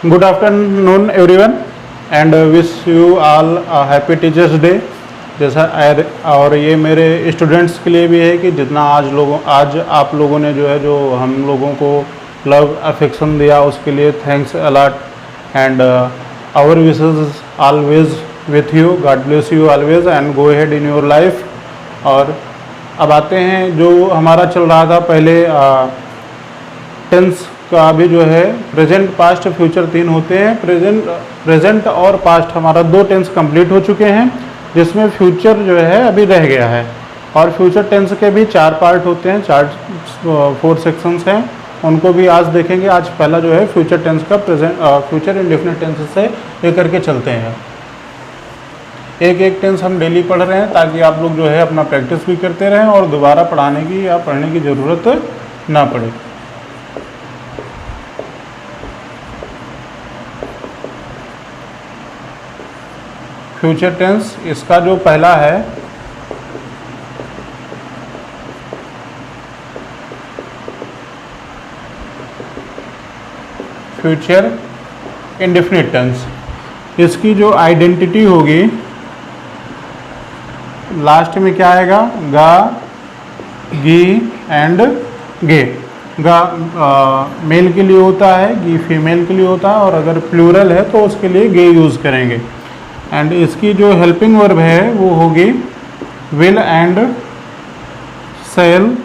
Good afternoon everyone and wish you all happy teachers day. जैसा और ये मेरे स्टूडेंट्स के लिए भी है कि जितना आज आप लोगों ने जो है जो हम लोगों को लव अफेक्शन दिया उसके लिए thanks a lot and our wishes always with you. God bless you always and go ahead in your life. और अब आते हैं जो हमारा चल रहा था पहले टेंस का भी जो है प्रेजेंट पास्ट फ्यूचर 3 होते हैं। प्रेजेंट और पास्ट हमारा 2 टेंस कंप्लीट हो चुके हैं जिसमें फ्यूचर जो है अभी रह गया है। और फ्यूचर टेंस के भी 4 पार्ट होते हैं, 4 सेक्शंस हैं, उनको भी आज देखेंगे। आज पहला जो है फ्यूचर टेंस का फ्यूचर इंडेफिनिट टेंस से लेकर के चलते हैं। एक टेंस हम डेली पढ़ रहे हैं ताकि आप लोग जो है अपना प्रैक्टिस भी करते रहें और दोबारा पढ़ाने की या पढ़ने की ज़रूरत ना पड़े। फ्यूचर टेंस इसका जो पहला है फ्यूचर इंडेफिनिट टेंस, इसकी जो आइडेंटिटी होगी लास्ट में क्या आएगा, गा, गी एंड गे। गा मेल के लिए होता है, गी फीमेल के लिए होता है, और अगर प्लूरल है तो उसके लिए गे यूज़ करेंगे। एंड इसकी जो हेल्पिंग वर्ब है वो होगी will and shall.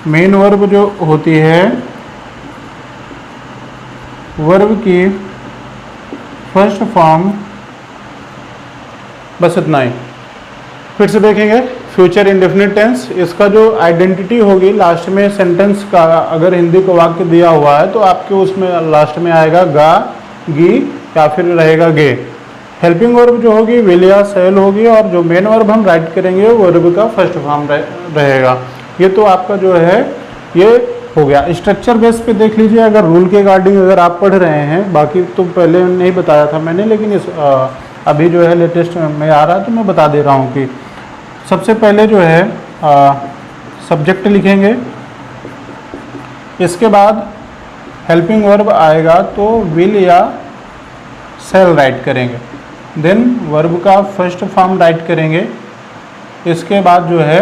Main verb जो होती है वर्ब की फर्स्ट फॉर्म। बस इतना ही। फिर से देखेंगे फ्यूचर इंडेफिनिट टेंस, इसका जो आइडेंटिटी होगी लास्ट में सेंटेंस का, अगर हिंदी को वाक्य दिया हुआ है तो आपके उसमें लास्ट में आएगा गा, गी या फिर रहेगा गे। हेल्पिंग वर्ब जो होगी विल या सेल होगी, और जो मेन वर्ब हम राइट करेंगे वो वर्ब का फर्स्ट फॉर्म रहेगा। ये तो आपका जो है ये हो गया। स्ट्रक्चर बेस पे देख लीजिए, अगर रूल के अकॉर्डिंग अगर आप पढ़ रहे हैं, बाकी तो पहले नहीं बताया था मैंने, लेकिन इस अभी जो है लेटेस्ट में आ रहा है तो मैं बता दे रहा हूँ कि सबसे पहले जो है सब्जेक्ट लिखेंगे, इसके बाद हेल्पिंग वर्ब आएगा तो विल या सेल राइट करेंगे, देन वर्ब का फर्स्ट फॉर्म राइट करेंगे, इसके बाद जो है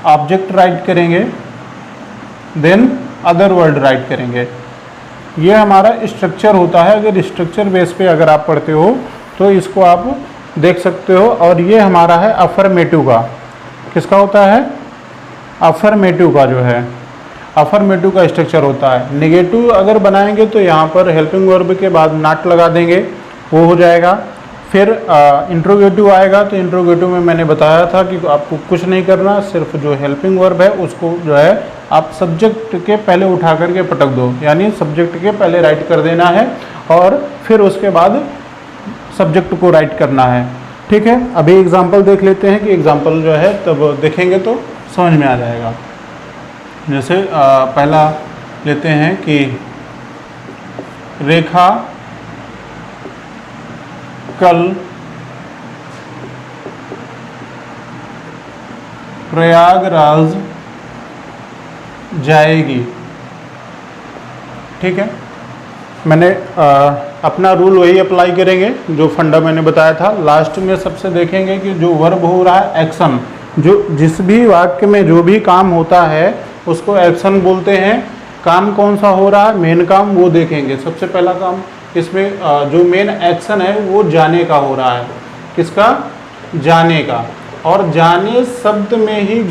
ऑब्जेक्ट राइट करेंगे, देन अदर वर्ड राइट करेंगे। ये हमारा स्ट्रक्चर होता है। अगर स्ट्रक्चर बेस पे अगर आप पढ़ते हो तो इसको आप देख सकते हो। और ये हमारा है अफर्मेटिव का। किसका होता है? अफर्मेटिव का जो है अफर्मेटिव का स्ट्रक्चर होता है। नेगेटिव अगर बनाएंगे तो यहाँ पर हेल्पिंग वर्ब के बाद नॉट लगा देंगे, वो हो जाएगा। फिर इंट्रोगेटिव आएगा तो इंट्रोगेटिव में मैंने बताया था कि आपको कुछ नहीं करना, सिर्फ जो हेल्पिंग वर्ब है उसको जो है आप सब्जेक्ट के पहले उठा करके पटक दो, यानी सब्जेक्ट के पहले राइट कर देना है और फिर उसके बाद सब्जेक्ट को राइट करना है। ठीक है, अभी एग्जाम्पल देख लेते हैं कि एग्जाम्पल जो है तब देखेंगे तो समझ में आ जाएगा। जैसे पहला लेते हैं कि रेखा कल प्रयागराज जाएगी। ठीक है, मैंने अपना रूल वही अप्लाई करेंगे जो फंडा मैंने बताया था। लास्ट में सबसे देखेंगे कि जो वर्ब हो रहा है एक्शन, जो जिस भी वाक्य में जो भी काम होता है उसको एक्शन बोलते हैं। काम कौन सा हो रहा है, मेन काम, वो देखेंगे। सबसे पहला काम इसमें जो मेन एक्शन है वो जाने का हो रहा है। किसका? जाने का। और जाने शब्द में ही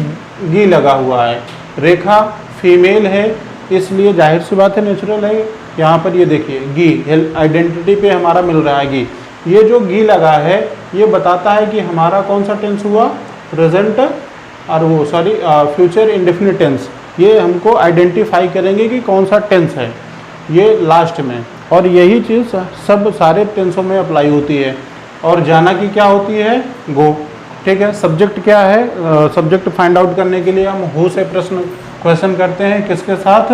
गी लगा हुआ है। रेखा फीमेल है इसलिए जाहिर सी बात है, नेचुरल है। यहाँ पर ये देखिए गी आइडेंटिटी पे हमारा मिल रहा है गी। ये जो गी लगा है ये बताता है कि हमारा कौन सा टेंस हुआ, प्रेजेंट और वो सॉरी फ्यूचर इंडेफिनिट टेंस। ये हमको आइडेंटिफाई करेंगे कि कौन सा टेंस है ये लास्ट में। और यही चीज़ सब सारे टेंसों में अप्लाई होती है। और जाना की क्या होती है, गो। ठीक है, सब्जेक्ट क्या है, सब्जेक्ट फाइंड आउट करने के लिए हम हु से क्वेश्चन करते हैं। किसके साथ?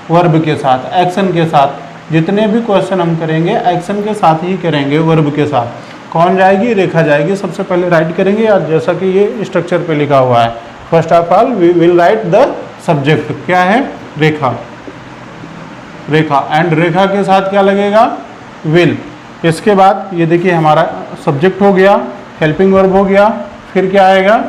वर्ब के साथ, एक्शन के साथ। जितने भी क्वेश्चन हम करेंगे एक्शन के साथ ही करेंगे, वर्ब के साथ। कौन जाएगी, रेखा जाएगी। सबसे पहले राइट करेंगे, या जैसा कि ये स्ट्रक्चर पे लिखा हुआ है, first of all we will write the subject, क्या है, रेखा, रेखा, एंड रेखा के साथ क्या लगेगा, विल। इसके बाद ये देखिए हमारा सब्जेक्ट हो गया, हेल्पिंग वर्ब हो गया, फिर क्या आएगा,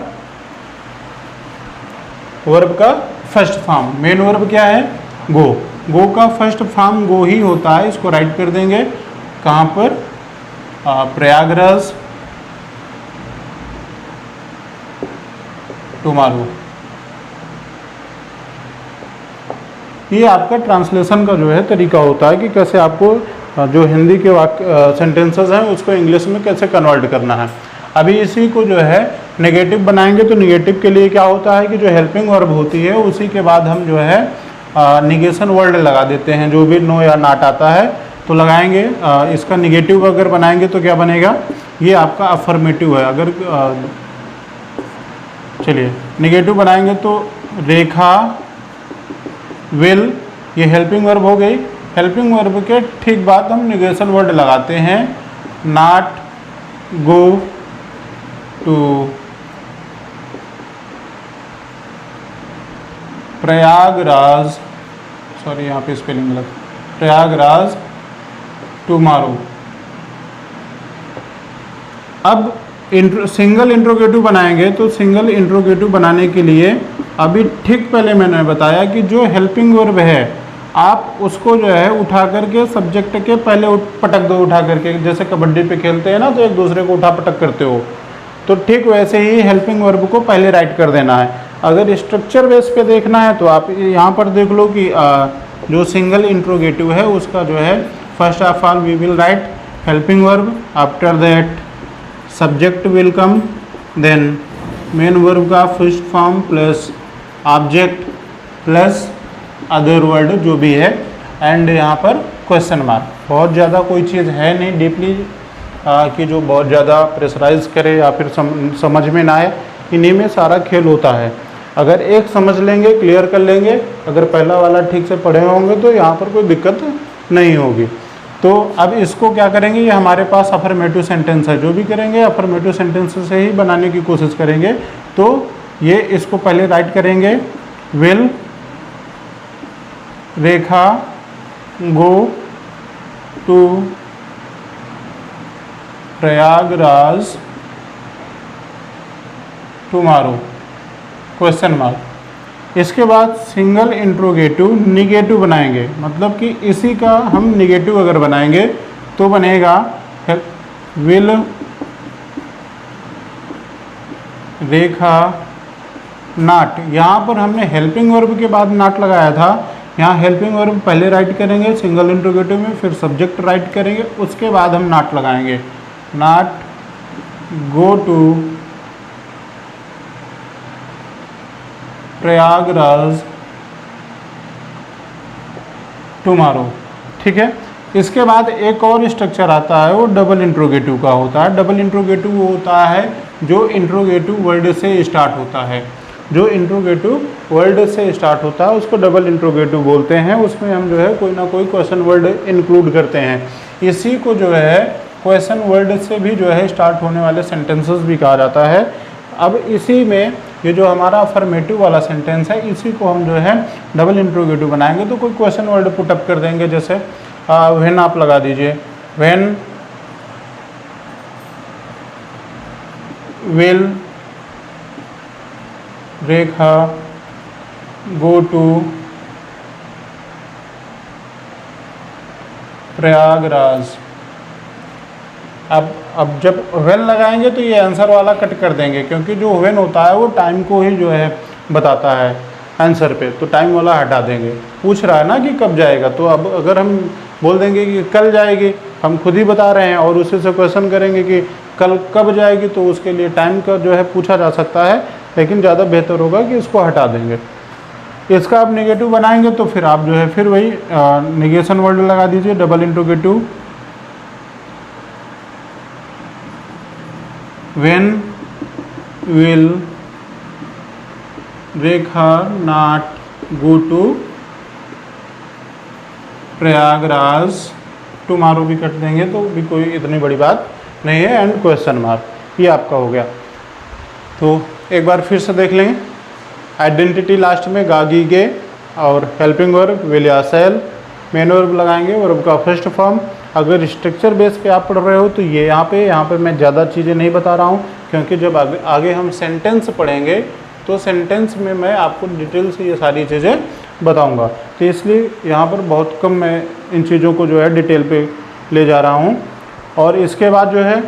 वर्ब का फर्स्ट फॉर्म। मेन वर्ब क्या है, गो। गो का फर्स्ट फॉर्म गो ही होता है, इसको राइट कर देंगे कहाँ पर, प्रयागराज टुमारो। ये आपका ट्रांसलेशन का जो है तरीका होता है कि कैसे आपको जो हिंदी के वाक्य सेंटेंसेस हैं उसको इंग्लिश में कैसे कन्वर्ट करना है। अभी इसी को जो है नेगेटिव बनाएंगे, तो नेगेटिव के लिए क्या होता है कि जो हेल्पिंग वर्ब होती है उसी के बाद हम जो है निगेशन वर्ड लगा देते हैं, जो भी नो या नाट आता है तो लगाएंगे। इसका निगेटिव अगर बनाएंगे तो क्या बनेगा, ये आपका अफर्मेटिव है। अगर चलिए निगेटिव बनाएंगे तो रेखा, विल, ये हेल्पिंग वर्ब हो गई। हेल्पिंग वर्ब के ठीक बाद हम निगेशन वर्ड लगाते हैं, not, go to Prayagraj, sorry यहाँ पे स्पेलिंग गलत, प्रयागराज टुमारो। अब सिंगल इंट्रोगेटिव बनाएंगे, तो सिंगल इंट्रोगेटिव बनाने के लिए अभी ठीक पहले मैंने बताया कि जो हेल्पिंग वर्ब है आप उसको जो है उठा करके सब्जेक्ट के पहले पटक दो, उठा करके, जैसे कबड्डी पे खेलते हैं ना तो एक दूसरे को उठा पटक करते हो, तो ठीक वैसे ही हेल्पिंग वर्ब को पहले राइट कर देना है। अगर स्ट्रक्चर बेस पे देखना है तो आप यहाँ पर देख लो कि जो सिंगल इंट्रोगेटिव है उसका जो है first of all we will write helping verb, after that subject will come, then main verb का first form plus object plus other word जो भी है, एंड यहाँ पर क्वेश्चन मार्क। बहुत ज़्यादा कोई चीज़ है नहीं डीपली कि जो बहुत ज़्यादा प्रेशराइज करे या फिर समझ में ना आए, इन्हीं में सारा खेल होता है। अगर एक समझ लेंगे, क्लियर कर लेंगे, अगर पहला वाला ठीक से पढ़े होंगे तो यहाँ पर कोई दिक्कत नहीं होगी। तो अब इसको क्या करेंगे, ये हमारे पास अफर्मेटिव सेंटेंस है, जो भी करेंगे अफर्मेटिव सेंटेंस से ही बनाने की कोशिश करेंगे। तो ये इसको पहले राइट करेंगे, will Rekha go to Prayagraj tomorrow, question mark. इसके बाद सिंगल इंट्रोगेटिव निगेटिव बनाएंगे, मतलब कि इसी का हम निगेटिव अगर बनाएंगे तो बनेगा विल रेखा नाट। यहाँ पर हमने हेल्पिंग वर्ब के बाद नाट लगाया था, यहाँ हेल्पिंग वर्ब पहले राइट करेंगे सिंगल इंट्रोगेटिव में, फिर सब्जेक्ट राइट करेंगे, उसके बाद हम नाट लगाएंगे, नाट गो टू प्रयागराज टुमारो। ठीक है। इसके बाद एक और स्ट्रक्चर आता है, वो डबल इंट्रोगेटिव का होता है। डबल इंट्रोगेटिव वो होता है जो इंट्रोगेटिव वर्ड से स्टार्ट होता है, जो इंट्रोगेटिव वर्ड से स्टार्ट होता है उसको डबल इंट्रोगेटिव बोलते हैं। उसमें हम जो है कोई ना कोई क्वेश्चन वर्ड इंक्लूड करते हैं। इसी को जो है क्वेश्चन वर्ड से भी जो है स्टार्ट होने वाले सेंटेंसेस भी कहा जाता है। अब इसी में ये जो हमारा अफर्मेटिव वाला सेंटेंस है, इसी को हम जो है डबल इंट्रोगेटिव बनाएंगे। तो कोई क्वेश्चन वर्ड पुटअप कर देंगे, जैसे व्हेन आप लगा दीजिए, when will Rekha go to Prayagraj. अब जब व्हेन लगाएंगे तो ये आंसर वाला कट कर देंगे, क्योंकि जो व्हेन होता है वो टाइम को ही जो है बताता है आंसर पे, तो टाइम वाला हटा देंगे। पूछ रहा है ना कि कब जाएगा, तो अब अगर हम बोल देंगे कि कल जाएगी, हम खुद ही बता रहे हैं, और उसी से क्वेश्चन करेंगे कि कल कब जाएगी, तो उसके लिए टाइम का जो है पूछा जा सकता है, लेकिन ज़्यादा बेहतर होगा कि इसको हटा देंगे। इसका आप नेगेटिव बनाएंगे तो फिर आप जो है फिर वही नेगेशन वर्ड लगा दीजिए, double interrogative, when will Rekha not go to Prayagraj tomorrow भी कट देंगे, तो भी कोई इतनी बड़ी बात नहीं है एंड क्वेश्चन मार्क, ये आपका हो गया। तो एक बार फिर से देख लेंगे। आइडेंटिटी लास्ट में गागी गे और हेल्पिंग वर्ब विल या सेल, मेन वर्ब लगाएंगे, वर्ब का फर्स्ट फॉर्म। अगर स्ट्रक्चर बेस पे आप पढ़ रहे हो तो ये यहाँ पे मैं ज़्यादा चीज़ें नहीं बता रहा हूँ, क्योंकि जब आगे हम सेंटेंस पढ़ेंगे तो सेंटेंस में मैं आपको डिटेल से ये सारी चीज़ें बताऊँगा, तो इसलिए यहाँ पर बहुत कम मैं इन चीज़ों को जो है डिटेल पे ले जा रहा हूँ। और इसके बाद जो है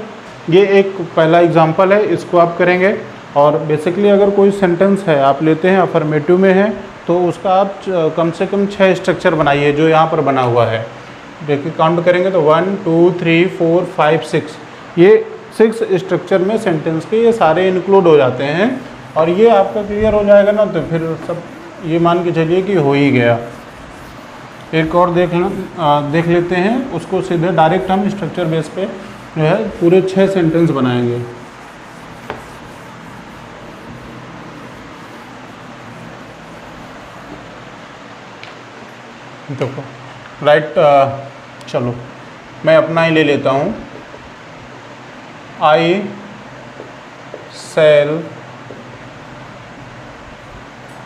ये एक पहला एग्जाम्पल है, इसको आप करेंगे। और बेसिकली अगर कोई सेंटेंस है आप लेते हैं अफर्मेटिव में है तो उसका आप कम से कम 6 स्ट्रक्चर बनाइए जो यहाँ पर बना हुआ है। देखिए काउंट करेंगे तो 1 2 3 4 5 6, ये 6 स्ट्रक्चर में सेंटेंस के ये सारे इंक्लूड हो जाते हैं। और ये आपका क्लियर हो जाएगा ना तो फिर सब ये मान के चलिए कि हो ही गया। एक और देख लेते हैं, उसको सीधे डायरेक्ट हम स्ट्रक्चर बेस पे जो है पूरे 6 सेंटेंस बनाएंगे। देखो राइट, चलो मैं अपना ही ले लेता हूँ। I shall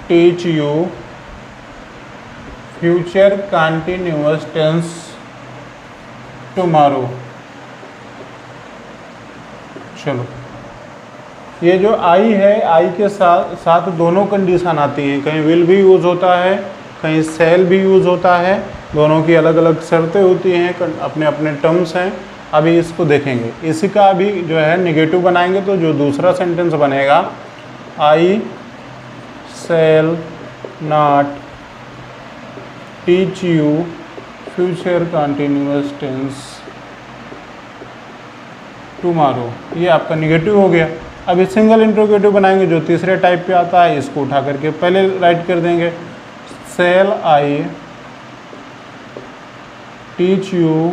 teach you future continuous tense tomorrow. चलो ये जो आई है, आई के साथ दोनों कंडीशन आती हैं, कहीं विल भी यूज़ होता है, कहीं सेल भी यूज़ होता है, दोनों की अलग अलग शर्तें होती हैं, अपने अपने टर्म्स हैं। अभी इसको देखेंगे, इसी का अभी जो है निगेटिव बनाएंगे तो जो दूसरा सेंटेंस बनेगा, I shall not teach you future continuous tense tomorrow, ये आपका निगेटिव हो गया। अभी सिंगल इंट्रोगेटिव बनाएंगे जो तीसरे टाइप पे आता है, इसको उठा करके पहले राइट कर देंगे, shall I teach you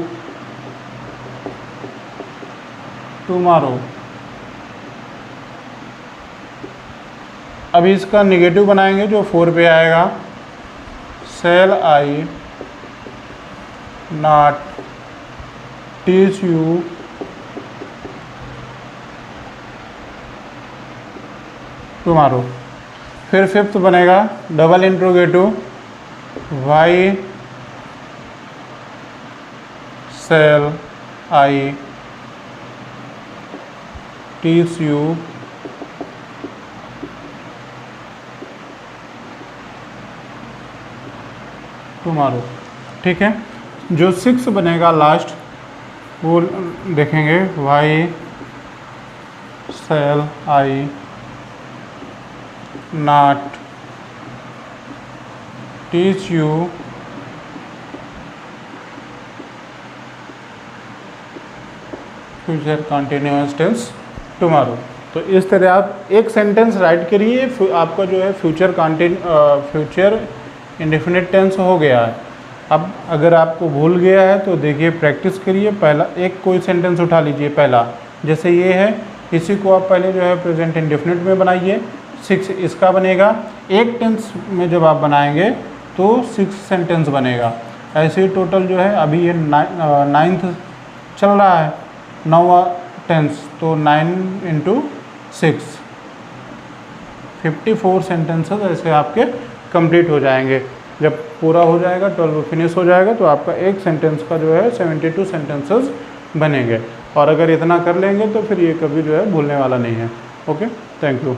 tomorrow. अभी इसका निगेटिव बनाएंगे जो 4 पे आएगा, shall I not teach you tomorrow. फिर 5th बनेगा double interrogative, why shall I teach you tomorrow. ठीक है, जो 6 बनेगा लास्ट वो देखेंगे, why shall I not teach you future continuous tense tomorrow. तो इस तरह आप एक सेंटेंस राइट करिए, आपका जो है फ्यूचर इंडेफिनिट टेंस हो गया है। अब अगर आपको भूल गया है तो देखिए प्रैक्टिस करिए। पहला एक कोई सेंटेंस उठा लीजिए, पहला जैसे ये है, इसी को आप पहले जो है प्रेजेंट इंडेफिनिट में बनाइए, 6 इसका बनेगा। एक टेंस में जब आप बनाएंगे तो 6 सेंटेंस बनेगा। ऐसे ही टोटल जो है अभी ये 9th चल रहा है, 9वां टेंस, तो 9 × 6 54 सेंटेंसेस ऐसे आपके कंप्लीट हो जाएंगे। जब पूरा हो जाएगा, 12 फिनिश हो जाएगा, तो आपका एक सेंटेंस का जो है 72 सेंटेंसेस बनेंगे। और अगर इतना कर लेंगे तो फिर ये कभी जो है भूलने वाला नहीं है। Okay, thank you.